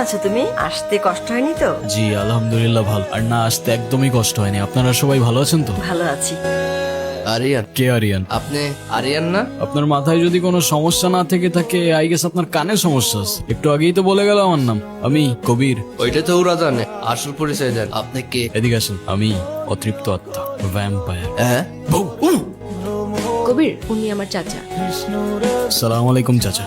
আছো তুমি? আসতে কষ্ট হয়নি তো? জি আলহামদুলিল্লাহ ভালো। আর না আসতে একদমই কষ্ট হয়নি। আপনারা সবাই ভালো আছেন তো? ভালো আছি। আরিয়ান, কে আরিয়ান? আপনি আরিয়ান না? আপনার মাথায় যদি কোনো সমস্যা না থেকে থাকে আই গেস আপনার কানে সমস্যা আছে। একটু আগেই তো বলে গেল আমার নাম। আমি কবির। ওইটা তো ওরা জানে, আসল পরিচয় দেন। আপনি কে? এদিকে আসেন। আমি অতৃপ্ত আত্মা, ভ্যাম্পায়ার। হ্যাঁ, কবির, উনি আমার চাচা। সালাম আলাইকুম চাচা।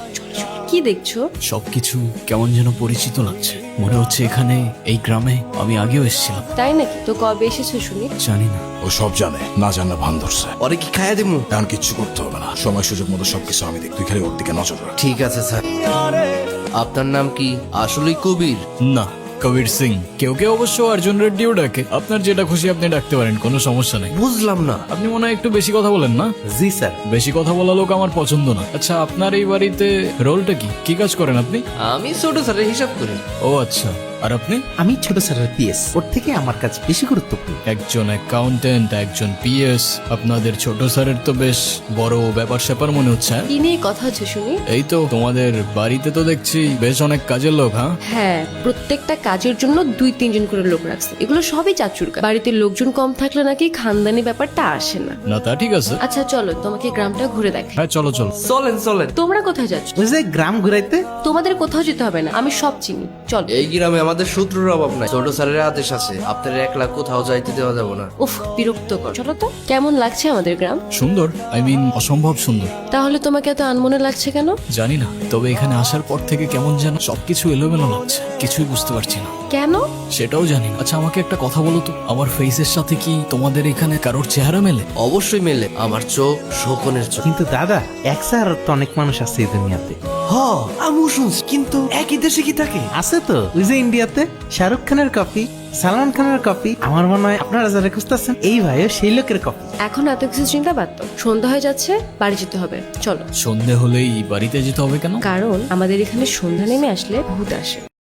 কি দেখছো? সবকিছু কেমন যেন পরিচিত লাগছে। মনে হচ্ছে এখানে এই গ্রামে আমি আগেও এসেছিলাম। তাই নাকি? তো কবে এসেছো শুনি? জানি না। ও সব জানে, না জানা ভান ধরছে। ওরে কি খাইয়া দিমু? এখন কিচ্ছু করতে হবে না, সময় সুযোগ মতো সবকিছু আমি দেখ, তুই খালি ওর দিকে নজর রাখ। ঠিক আছে স্যার। আপনার নাম কি? আসলেই কবির? না, কবির সিং। কেউ কেউ অবশ্য অর্জুন রেড্ডিও ডাকে। আপনার যেটা খুশি আপনি ডাকতে পারেন, কোনো সমস্যা নেই। বুঝলাম না। আপনি মনে হয় একটু বেশি কথা বলেন না? জি স্যার। বেশি কথা বলা লোক আমার পছন্দ না। আচ্ছা, আপনার এই বাড়িতে রোলটা কি? কি কাজ করেন আপনি? আমি ছোট স্যারের হিসাব করি। ও আচ্ছা। আর আপনি? আমি ছোট স্যারের পিএস, ওর থেকে আমার কাছে বেশি গুরুত্বপূর্ণ। একজন অ্যাকাউন্টেন্ট, একজন পিএস। আপনাদের ছোট স্যারের তো বেশ বড় ব্যাপার স্যাপার মনে হচ্ছে। হ্যাঁ? কি নিয়ে কথা হচ্ছে শুনি? এই তো তোমাদের বাড়িতে তো দেখছি বেশ অনেক কাজের লোক। হ্যাঁ, হ্যাঁ, প্রত্যেকটা কাজের জন্য 2-3 জন করে লোক রাখছে। এগুলো সবই চাচুর কাজ। বাড়িতে লোকজন কম থাকলে নাকি খানদানি ব্যাপারটা আসে না। না তা ঠিক আছে। আচ্ছা চলো, তোমাকে গ্রামটা ঘুরে দেখাই। হ্যাঁ চলো চলো। চলেন চলেন। তোমরা কোথায় যাচ্ছ? ওই যে গ্রাম ঘুরাইতে। তোমাদের কোথাও যেতে হবে না, আমি সব চিনি। চলো। এই গ্রামে আমাদের শত্রুর অভাব নাই। ছোট স্যারের আদেশ আছে, আপনার একলা কোথাও যাইতে দেওয়া যাবে না। উফ, বিরক্ত কর। চলো তো। কেমন লাগছে আমাদের গ্রাম? সুন্দর, আই মিন অসম্ভব সুন্দর। তাহলে তোমাকে এত আনমনে লাগছে কেন? জানি না, তবে এখানে আসার পর থেকে কেমন যেন সবকিছু এলোমেলো লাগছে। কিছুই বুঝতে পারছি না। কেন? সেটাও জানি না। আচ্ছা আমাকে একটা কথা বলো তো, আমার ফেসের সাথে কি তোমাদের এখানে কারোর চেহারা মেলে? অবশ্যই মেলে। আমার চোখ শোকনের চোখ। কিন্তু দাদা, এক স্যার তো অনেক মানুষ আছে এই দুনিয়াতে। হ, আমিও শুনছি, কিন্তু একই দেশে কি থাকে? আছে তো, ওই যে ইন্ডিয়াতে শাহরুখ খানের কপি, সালমান খানের কপি। আমার মনে হয় আপনারা যারা খুঁজতেছেন এই ভাইও সেই লোকের কপি। এখন এত কিছু চিন্তা বাদ দাও। সন্ধ্যা হয়ে যাচ্ছে, বাড়ি যেতে হবে। চলো। সন্ধে হলেই বাড়িতে যেতে হবে কেন? কারণ আমাদের এখানে সন্ধ্যা নেমে আসলে ভূত আসে।